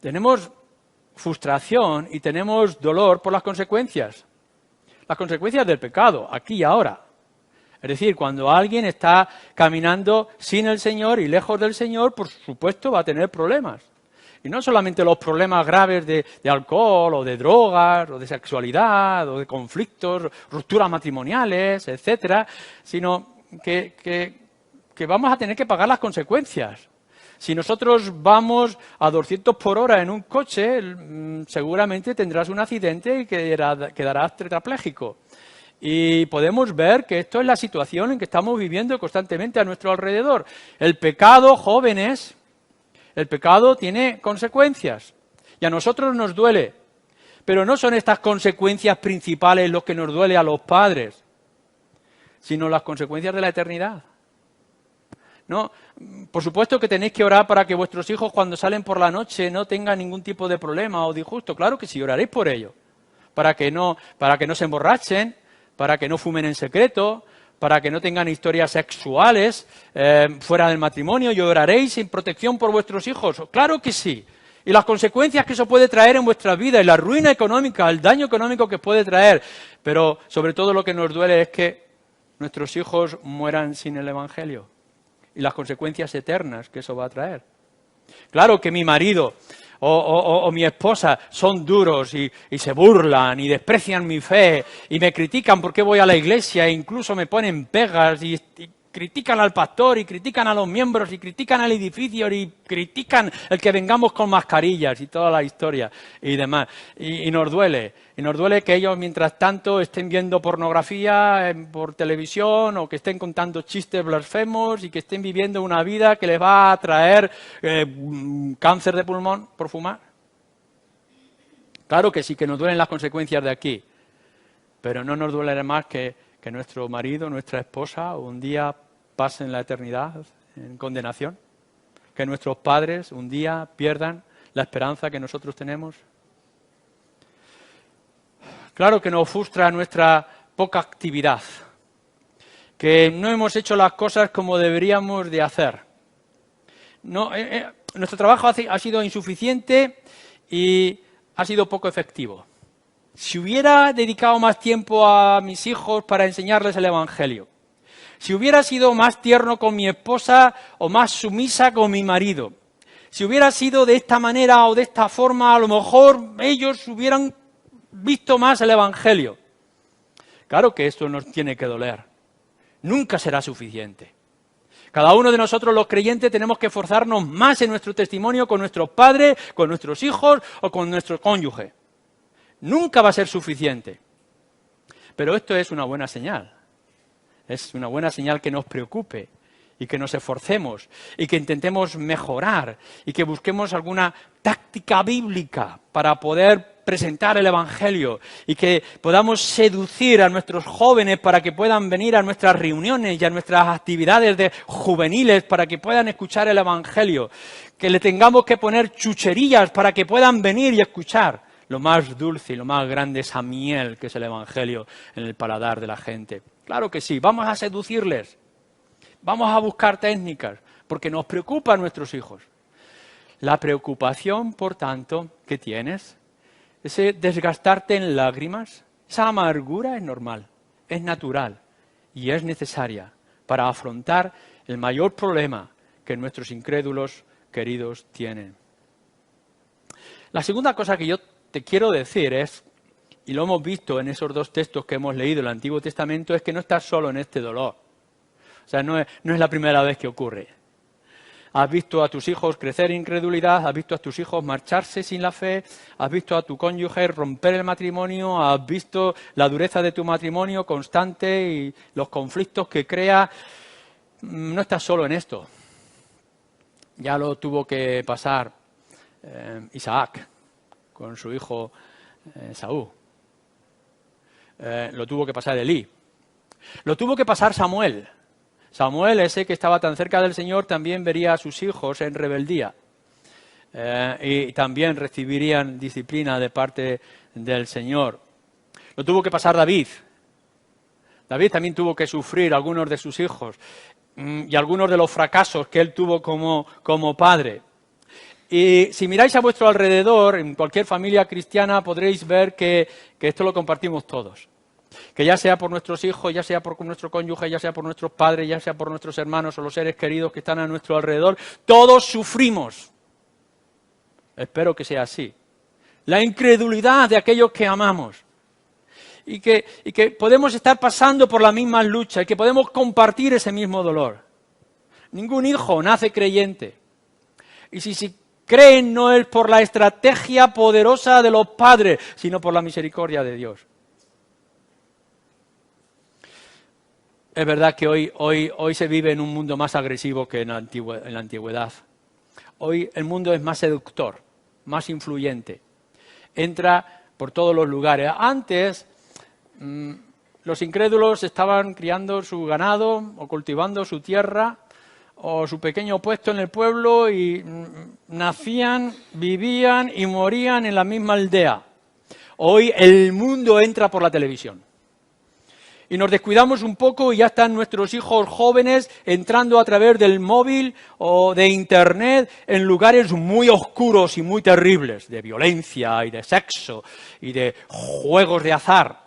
tenemos frustración y tenemos dolor por las consecuencias del pecado, aquí y ahora. Es decir, cuando alguien está caminando sin el Señor y lejos del Señor, por supuesto va a tener problemas. Y no solamente los problemas graves de alcohol, o de drogas, o de sexualidad, o de conflictos, rupturas matrimoniales, etcétera, sino que vamos a tener que pagar las consecuencias. Si nosotros vamos a 200 por hora en un coche, seguramente tendrás un accidente y quedarás tetrapléjico. Y podemos ver que esto es la situación en que estamos viviendo constantemente a nuestro alrededor. El pecado, jóvenes, el pecado tiene consecuencias y a nosotros nos duele. Pero no son estas consecuencias principales lo que nos duele a los padres, sino las consecuencias de la eternidad. ¿No? Por supuesto que tenéis que orar para que vuestros hijos cuando salen por la noche no tengan ningún tipo de problema o disgusto. Claro que sí, oraréis por ello. Para que no se emborrachen, para que no fumen en secreto, para que no tengan historias sexuales fuera del matrimonio, y oraréis en protección por vuestros hijos. Claro que sí. Y las consecuencias que eso puede traer en vuestras vidas, y la ruina económica, el daño económico que puede traer. Pero sobre todo lo que nos duele es que nuestros hijos mueran sin el Evangelio y las consecuencias eternas que eso va a traer. Claro que mi marido o mi esposa son duros y se burlan y desprecian mi fe y me critican porque voy a la iglesia e incluso me ponen pegas y critican al pastor y critican a los miembros y critican al edificio y critican el que vengamos con mascarillas y toda la historia y demás. Y nos duele que ellos mientras tanto estén viendo pornografía por televisión o que estén contando chistes blasfemos y que estén viviendo una vida que les va a traer cáncer de pulmón por fumar. Claro que sí, que nos duelen las consecuencias de aquí, pero no nos duele más que nuestro marido, nuestra esposa, un día pasen la eternidad en condenación, que nuestros padres un día pierdan la esperanza que nosotros tenemos. Claro que nos frustra nuestra poca actividad, que no hemos hecho las cosas como deberíamos de hacer. Nuestro trabajo ha sido insuficiente y ha sido poco efectivo. Si hubiera dedicado más tiempo a mis hijos para enseñarles el Evangelio, si hubiera sido más tierno con mi esposa o más sumisa con mi marido, si hubiera sido de esta manera o de esta forma, a lo mejor ellos hubieran visto más el Evangelio. Claro que esto nos tiene que doler. Nunca será suficiente. Cada uno de nosotros los creyentes tenemos que esforzarnos más en nuestro testimonio con nuestros padres, con nuestros hijos o con nuestro cónyuge. Nunca va a ser suficiente. Pero esto es una buena señal. Es una buena señal que nos preocupe y que nos esforcemos y que intentemos mejorar y que busquemos alguna táctica bíblica para poder presentar el Evangelio y que podamos seducir a nuestros jóvenes para que puedan venir a nuestras reuniones y a nuestras actividades juveniles para que puedan escuchar el Evangelio, que le tengamos que poner chucherías para que puedan venir y escuchar. Lo más dulce y lo más grande, esa miel que es el Evangelio en el paladar de la gente. Claro que sí, vamos a seducirles, vamos a buscar técnicas, porque nos preocupan nuestros hijos. La preocupación, por tanto, que tienes, ese desgastarte en lágrimas, esa amargura es normal, es natural y es necesaria para afrontar el mayor problema que nuestros incrédulos queridos tienen. La segunda cosa que yo te quiero decir es, y lo hemos visto en esos dos textos que hemos leído en el Antiguo Testamento, es que no estás solo en este dolor. O sea, no es la primera vez que ocurre. Has visto a tus hijos crecer en incredulidad, has visto a tus hijos marcharse sin la fe, has visto a tu cónyuge romper el matrimonio, has visto la dureza de tu matrimonio constante y los conflictos que crea. No estás solo en esto. Ya lo tuvo que pasar Isaac con su hijo Esaú. Lo tuvo que pasar Elí. Lo tuvo que pasar Samuel. Samuel, ese que estaba tan cerca del Señor, también vería a sus hijos en rebeldía. Y también recibirían disciplina de parte del Señor. Lo tuvo que pasar David. David también tuvo que sufrir algunos de sus hijos y algunos de los fracasos que él tuvo como padre. Y si miráis a vuestro alrededor, en cualquier familia cristiana, podréis ver que esto lo compartimos todos. Que ya sea por nuestros hijos, ya sea por nuestro cónyuge, ya sea por nuestros padres, ya sea por nuestros hermanos o los seres queridos que están a nuestro alrededor, todos sufrimos. Espero que sea así. La incredulidad de aquellos que amamos. Y que podemos estar pasando por la misma lucha y que podemos compartir ese mismo dolor. Ningún hijo nace creyente. Y si creen no es por la estrategia poderosa de los padres, sino por la misericordia de Dios. Es verdad que hoy se vive en un mundo más agresivo que en la antigüedad. Hoy el mundo es más seductor, más influyente. Entra por todos los lugares. Antes, los incrédulos estaban criando su ganado o cultivando su tierra o su pequeño puesto en el pueblo y nacían, vivían y morían en la misma aldea. Hoy el mundo entra por la televisión. Y nos descuidamos un poco y ya están nuestros hijos jóvenes entrando a través del móvil o de internet en lugares muy oscuros y muy terribles, de violencia y de sexo y de juegos de azar.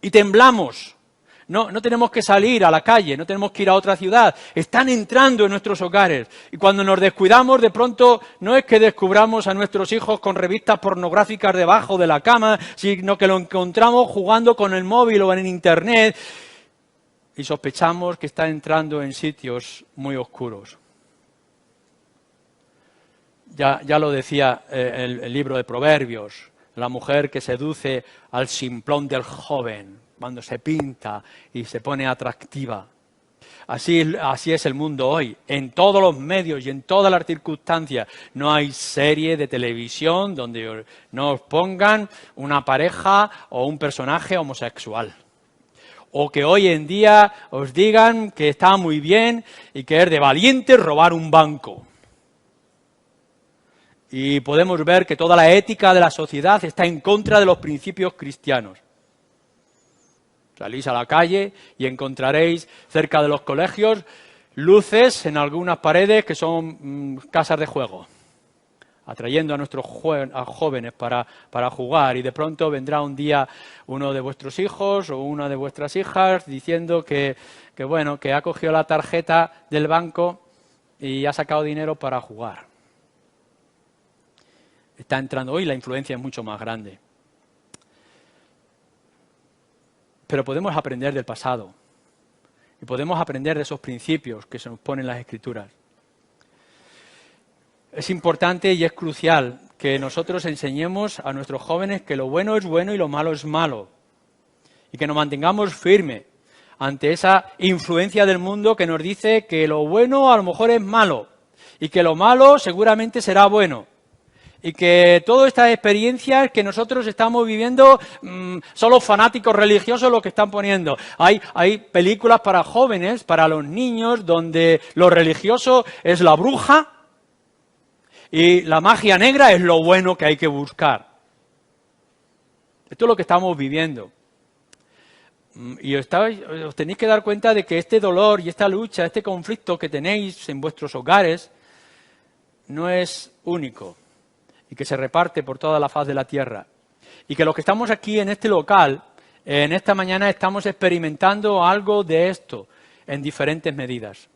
Y temblamos. No tenemos que salir a la calle, no tenemos que ir a otra ciudad. Están entrando en nuestros hogares. Y cuando nos descuidamos, de pronto, no es que descubramos a nuestros hijos con revistas pornográficas debajo de la cama, sino que lo encontramos jugando con el móvil o en internet y sospechamos que está entrando en sitios muy oscuros. Ya lo decía el libro de Proverbios, la mujer que seduce al simplón del joven, cuando se pinta y se pone atractiva. Así es el mundo hoy, en todos los medios y en todas las circunstancias. No hay serie de televisión donde no os pongan una pareja o un personaje homosexual. O que hoy en día os digan que está muy bien y que es de valientes robar un banco. Y podemos ver que toda la ética de la sociedad está en contra de los principios cristianos. Salís a la calle y encontraréis cerca de los colegios luces en algunas paredes que son casas de juego, atrayendo a nuestros jóvenes para jugar. Y de pronto vendrá un día uno de vuestros hijos o una de vuestras hijas diciendo que ha cogido la tarjeta del banco y ha sacado dinero para jugar. Está entrando hoy, la influencia es mucho más grande. Pero podemos aprender del pasado y podemos aprender de esos principios que se nos ponen en las Escrituras. Es importante y es crucial que nosotros enseñemos a nuestros jóvenes que lo bueno es bueno y lo malo es malo. Y que nos mantengamos firmes ante esa influencia del mundo que nos dice que lo bueno a lo mejor es malo y que lo malo seguramente será bueno. Y que todas estas experiencias que nosotros estamos viviendo son los fanáticos religiosos los que están poniendo. Hay películas para jóvenes, para los niños, donde lo religioso es la bruja y la magia negra es lo bueno que hay que buscar. Esto es lo que estamos viviendo. Y os tenéis que dar cuenta de que este dolor y esta lucha, este conflicto que tenéis en vuestros hogares, no es único. Y que se reparte por toda la faz de la tierra. Y que los que estamos aquí en este local, en esta mañana estamos experimentando algo de esto en diferentes medidas.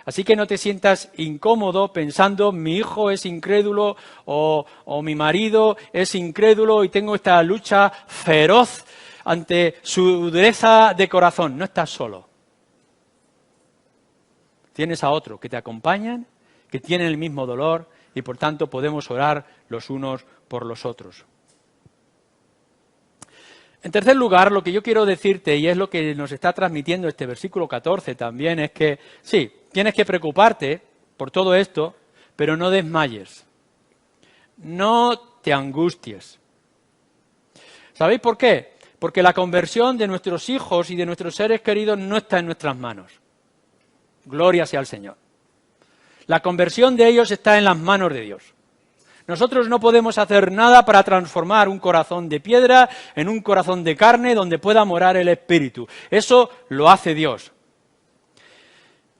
Así que no te sientas incómodo pensando mi hijo es incrédulo o mi marido es incrédulo y tengo esta lucha feroz ante su dureza de corazón. No estás solo. Tienes a otros que te acompañan, que tienen el mismo dolor, y por tanto podemos orar los unos por los otros. En tercer lugar, lo que yo quiero decirte, y es lo que nos está transmitiendo este versículo 14 también, es que sí, tienes que preocuparte por todo esto, pero no desmayes. No te angusties. ¿Sabéis por qué? Porque la conversión de nuestros hijos y de nuestros seres queridos no está en nuestras manos. Gloria sea al Señor. La conversión de ellos está en las manos de Dios. Nosotros no podemos hacer nada para transformar un corazón de piedra en un corazón de carne donde pueda morar el Espíritu. Eso lo hace Dios.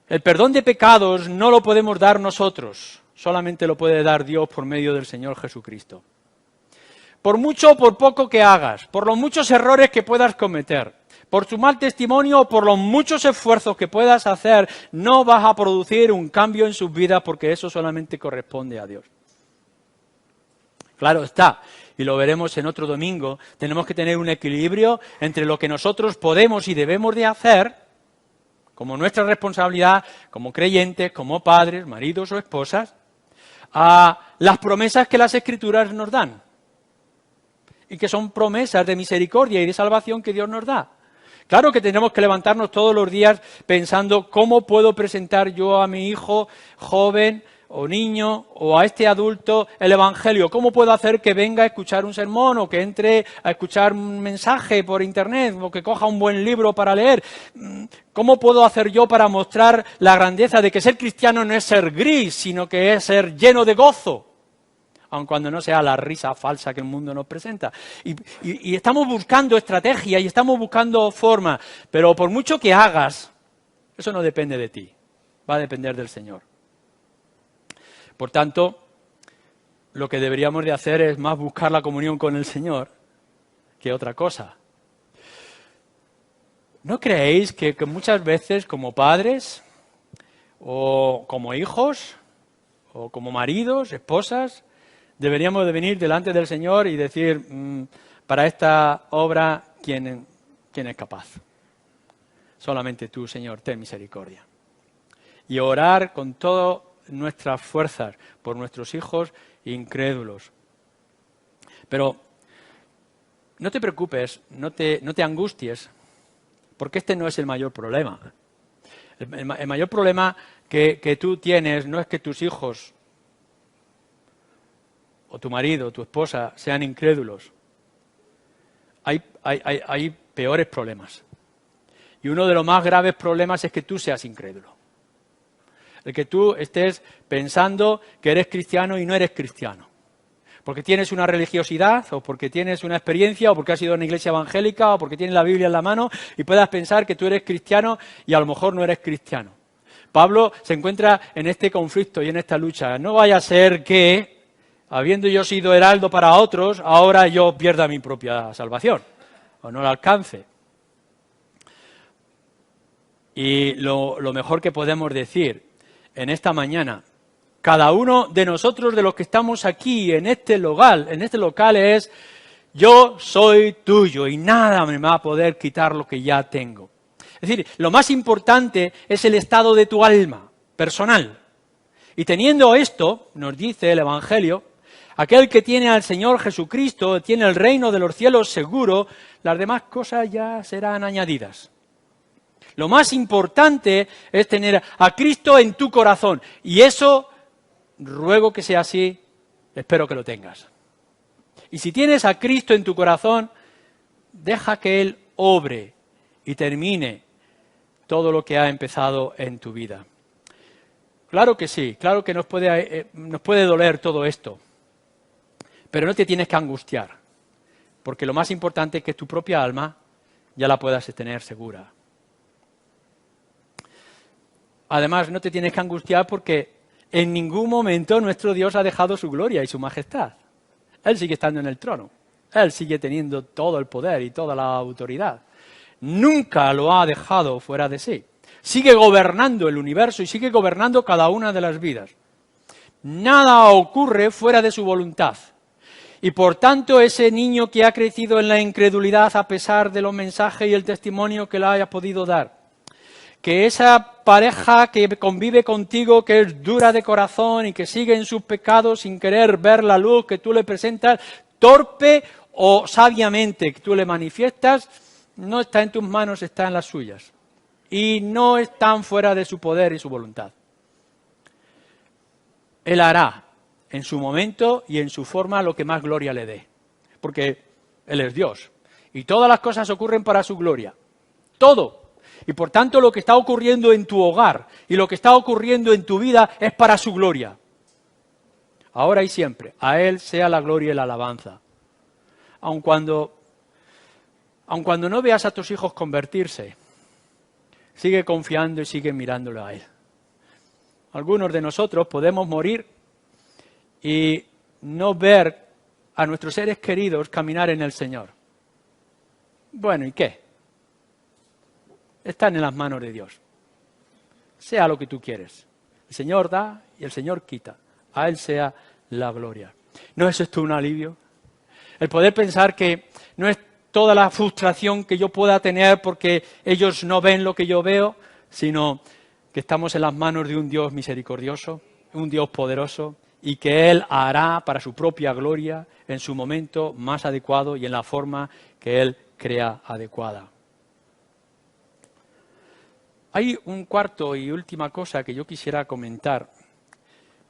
El perdón de pecados no lo podemos dar nosotros. solamente lo puede dar Dios por medio del Señor Jesucristo. Por mucho o por poco que hagas, por los muchos errores que puedas cometer, por tu mal testimonio o por los muchos esfuerzos que puedas hacer, no vas a producir un cambio en sus vidas porque eso solamente corresponde a Dios. Claro está, y lo veremos en otro domingo, tenemos que tener un equilibrio entre lo que nosotros podemos y debemos de hacer, como nuestra responsabilidad, como creyentes, como padres, maridos o esposas, a las promesas que las Escrituras nos dan. Y que son promesas de misericordia y de salvación que Dios nos da. Claro que tenemos que levantarnos todos los días pensando cómo puedo presentar yo a mi hijo joven o niño o a este adulto el Evangelio. ¿Cómo puedo hacer que venga a escuchar un sermón o que entre a escuchar un mensaje por internet o que coja un buen libro para leer? ¿Cómo puedo hacer yo para mostrar la grandeza de que ser cristiano no es ser gris, sino que es ser lleno de gozo? Aun cuando no sea la risa falsa que el mundo nos presenta. Y estamos buscando estrategia y estamos buscando forma, pero por mucho que hagas, eso no depende de ti, va a depender del Señor. Por tanto, lo que deberíamos de hacer es más buscar la comunión con el Señor que otra cosa. ¿No creéis que muchas veces como padres, o como hijos, o como maridos, esposas, deberíamos de venir delante del Señor y decir, para esta obra, ¿quién es capaz? Solamente tú, Señor, ten misericordia. Y orar con todas nuestras fuerzas por nuestros hijos incrédulos. Pero no te preocupes, no te angusties, porque este no es el mayor problema. El mayor problema que tú tienes no es que tus hijos o tu marido, o tu esposa, sean incrédulos. Hay peores problemas. Y uno de los más graves problemas es que tú seas incrédulo. El que tú estés pensando que eres cristiano y no eres cristiano. Porque tienes una religiosidad, o porque tienes una experiencia, o porque has ido a una iglesia evangélica, o porque tienes la Biblia en la mano, y puedas pensar que tú eres cristiano y a lo mejor no eres cristiano. Pablo se encuentra en este conflicto y en esta lucha. No vaya a ser que, habiendo yo sido heraldo para otros, ahora yo pierda mi propia salvación, o no la alcance. Y lo mejor que podemos decir en esta mañana, cada uno de nosotros, de los que estamos aquí en este local es, yo soy tuyo y nada me va a poder quitar lo que ya tengo. Es decir, lo más importante es el estado de tu alma, personal. Y teniendo esto, nos dice el Evangelio, aquel que tiene al Señor Jesucristo, tiene el reino de los cielos seguro, las demás cosas ya serán añadidas. Lo más importante es tener a Cristo en tu corazón. Y eso, ruego que sea así, espero que lo tengas. Y si tienes a Cristo en tu corazón, deja que Él obre y termine todo lo que ha empezado en tu vida. Claro que sí, claro que nos puede doler todo esto. Pero no te tienes que angustiar, porque lo más importante es que tu propia alma ya la puedas tener segura. Además, no te tienes que angustiar porque en ningún momento nuestro Dios ha dejado su gloria y su majestad. Él sigue estando en el trono. Él sigue teniendo todo el poder y toda la autoridad. Nunca lo ha dejado fuera de sí. Sigue gobernando el universo y sigue gobernando cada una de las vidas. Nada ocurre fuera de su voluntad. Y por tanto, ese niño que ha crecido en la incredulidad a pesar de los mensajes y el testimonio que le haya podido dar, que esa pareja que convive contigo, que es dura de corazón y que sigue en sus pecados sin querer ver la luz que tú le presentas, torpe o sabiamente que tú le manifiestas, no está en tus manos, está en las suyas. Y no están fuera de su poder y su voluntad. Él hará en su momento y en su forma lo que más gloria le dé. Porque Él es Dios. Y todas las cosas ocurren para su gloria. Todo. Y por tanto lo que está ocurriendo en tu hogar y lo que está ocurriendo en tu vida es para su gloria. Ahora y siempre. A Él sea la gloria y la alabanza. Aun cuando no veas a tus hijos convertirse, sigue confiando y sigue mirándolo a Él. Algunos de nosotros podemos morir y no ver a nuestros seres queridos caminar en el Señor. Bueno, ¿y qué? Están en las manos de Dios. Sea lo que tú quieres. El Señor da y el Señor quita. A Él sea la gloria. ¿No es esto un alivio? El poder pensar que no es toda la frustración que yo pueda tener porque ellos no ven lo que yo veo, sino que estamos en las manos de un Dios misericordioso, un Dios poderoso, y que Él hará para su propia gloria en su momento más adecuado y en la forma que Él crea adecuada. Hay un cuarto y última cosa que yo quisiera comentar,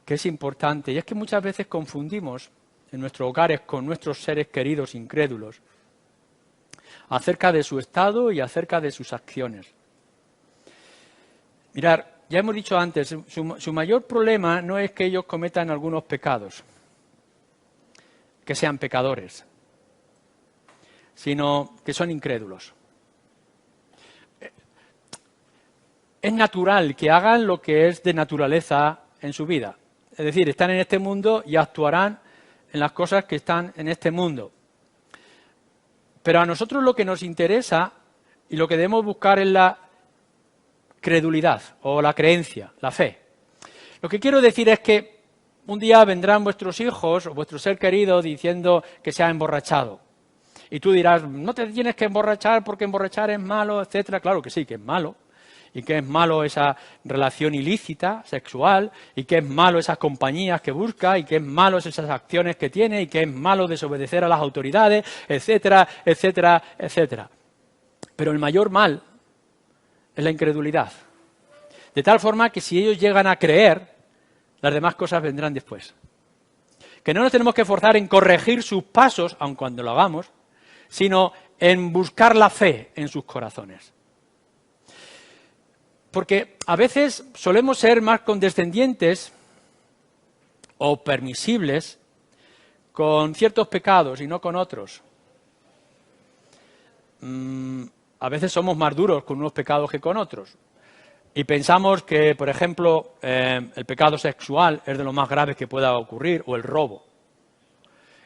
que es importante, y es que muchas veces confundimos en nuestros hogares con nuestros seres queridos incrédulos acerca de su estado y acerca de sus acciones. Mirad, ya hemos dicho antes, su mayor problema no es que ellos cometan algunos pecados, que sean pecadores, sino que son incrédulos. Es natural que hagan lo que es de naturaleza en su vida. Es decir, están en este mundo y actuarán en las cosas que están en este mundo. Pero a nosotros lo que nos interesa y lo que debemos buscar es la credulidad o la creencia, la fe. Lo que quiero decir es que un día vendrán vuestros hijos o vuestro ser querido diciendo que se ha emborrachado. Y tú dirás, no te tienes que emborrachar porque emborrachar es malo, etcétera. Claro que sí, que es malo. Y que es malo esa relación ilícita, sexual, y que es malo esas compañías que busca, y que es malo esas acciones que tiene, y que es malo desobedecer a las autoridades, etcétera, etcétera, etcétera. Pero el mayor mal es la incredulidad. De tal forma que si ellos llegan a creer, las demás cosas vendrán después. Que no nos tenemos que esforzar en corregir sus pasos, aun cuando lo hagamos, sino en buscar la fe en sus corazones. Porque a veces solemos ser más condescendientes o permisibles con ciertos pecados y no con otros. A veces somos más duros con unos pecados que con otros. Y pensamos que, por ejemplo, el pecado sexual es de lo más grave que pueda ocurrir, o el robo.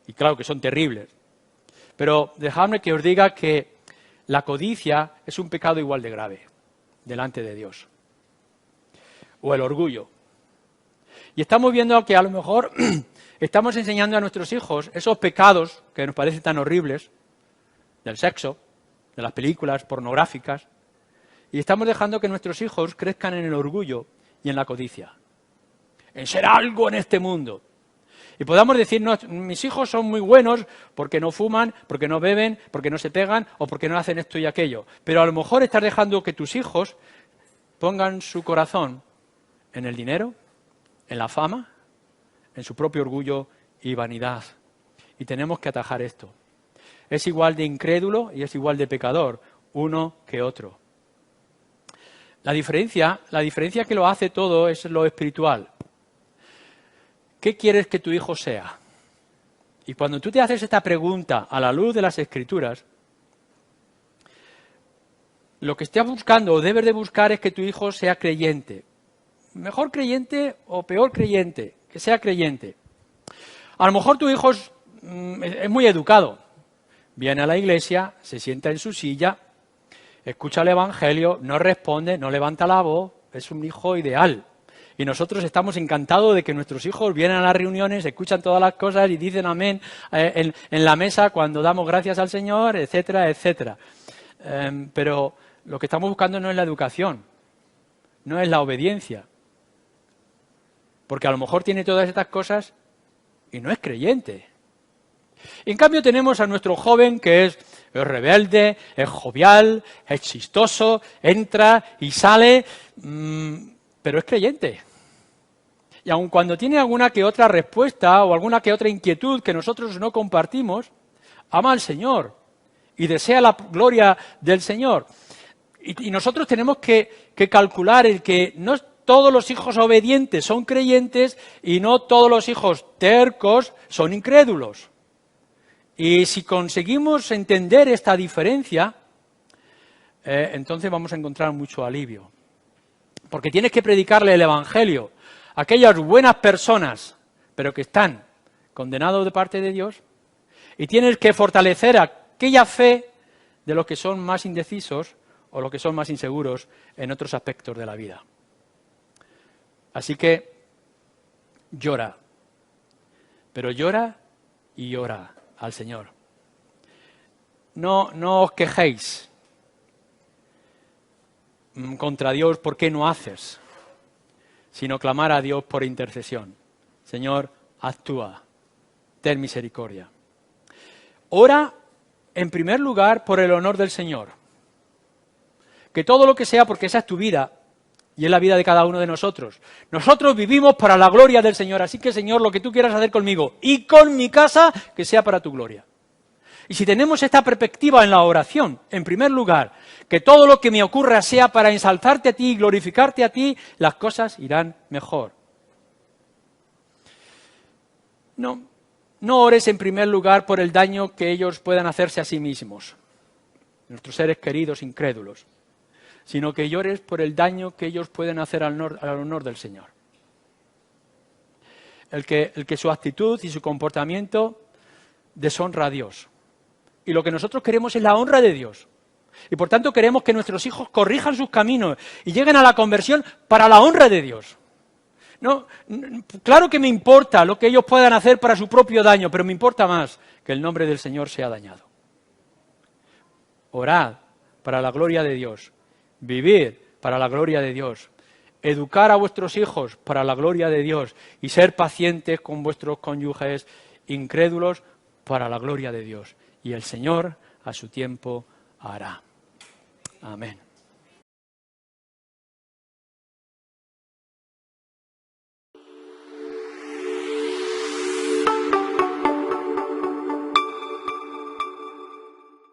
Y claro que son terribles. Pero dejadme que os diga que la codicia es un pecado igual de grave delante de Dios. O el orgullo. Y estamos viendo que a lo mejor estamos enseñando a nuestros hijos esos pecados que nos parecen tan horribles, del sexo, de las películas pornográficas, y estamos dejando que nuestros hijos crezcan en el orgullo y en la codicia, en ser algo en este mundo. Y podamos decir, no, mis hijos son muy buenos porque no fuman, porque no beben, porque no se pegan o porque no hacen esto y aquello. Pero a lo mejor estás dejando que tus hijos pongan su corazón en el dinero, en la fama, en su propio orgullo y vanidad. Y tenemos que atajar esto. Es igual de incrédulo y es igual de pecador, uno que otro. La diferencia que lo hace todo es lo espiritual. ¿Qué quieres que tu hijo sea? Y cuando tú te haces esta pregunta a la luz de las Escrituras, lo que estás buscando o debes de buscar es que tu hijo sea creyente. Mejor creyente o peor creyente, que sea creyente. A lo mejor tu hijo es muy educado. Viene a la iglesia, se sienta en su silla, escucha el Evangelio, no responde, no levanta la voz, es un hijo ideal. Y nosotros estamos encantados de que nuestros hijos vienen a las reuniones, escuchan todas las cosas y dicen amén en la mesa cuando damos gracias al Señor, etcétera, etcétera. Pero lo que estamos buscando no es la educación, no es la obediencia. Porque a lo mejor tiene todas estas cosas y no es creyente. Y en cambio tenemos a nuestro joven que es rebelde, es jovial, es chistoso, entra y sale, pero es creyente. Y aun cuando tiene alguna que otra respuesta o alguna que otra inquietud que nosotros no compartimos, ama al Señor y desea la gloria del Señor. Y nosotros tenemos que calcular el que no todos los hijos obedientes son creyentes y no todos los hijos tercos son incrédulos. Y si conseguimos entender esta diferencia, entonces vamos a encontrar mucho alivio. Porque tienes que predicarle el Evangelio a aquellas buenas personas, pero que están condenados de parte de Dios, y tienes que fortalecer aquella fe de los que son más indecisos o los que son más inseguros en otros aspectos de la vida. Así que llora, pero llora y ora al Señor. No os quejéis contra Dios, ¿por qué no haces? Sino clamar a Dios por intercesión. Señor, actúa, ten misericordia. Ora, en primer lugar, por el honor del Señor. Que todo lo que sea, porque esa es tu vida, y es la vida de cada uno de nosotros. Nosotros vivimos para la gloria del Señor, así que, Señor, lo que tú quieras hacer conmigo y con mi casa, que sea para tu gloria. Y si tenemos esta perspectiva en la oración, en primer lugar, que todo lo que me ocurra sea para ensalzarte a ti y glorificarte a ti, las cosas irán mejor. No ores en primer lugar por el daño que ellos puedan hacerse a sí mismos, nuestros seres queridos incrédulos, sino que llores por el daño que ellos pueden hacer al honor del Señor. El que su actitud y su comportamiento deshonra a Dios. Y lo que nosotros queremos es la honra de Dios. Y por tanto queremos que nuestros hijos corrijan sus caminos y lleguen a la conversión para la honra de Dios. No, claro que me importa lo que ellos puedan hacer para su propio daño, pero me importa más que el nombre del Señor sea dañado. Orad para la gloria de Dios, vivir para la gloria de Dios, educar a vuestros hijos para la gloria de Dios y ser pacientes con vuestros cónyuges incrédulos para la gloria de Dios. Y el Señor a su tiempo hará. Amén.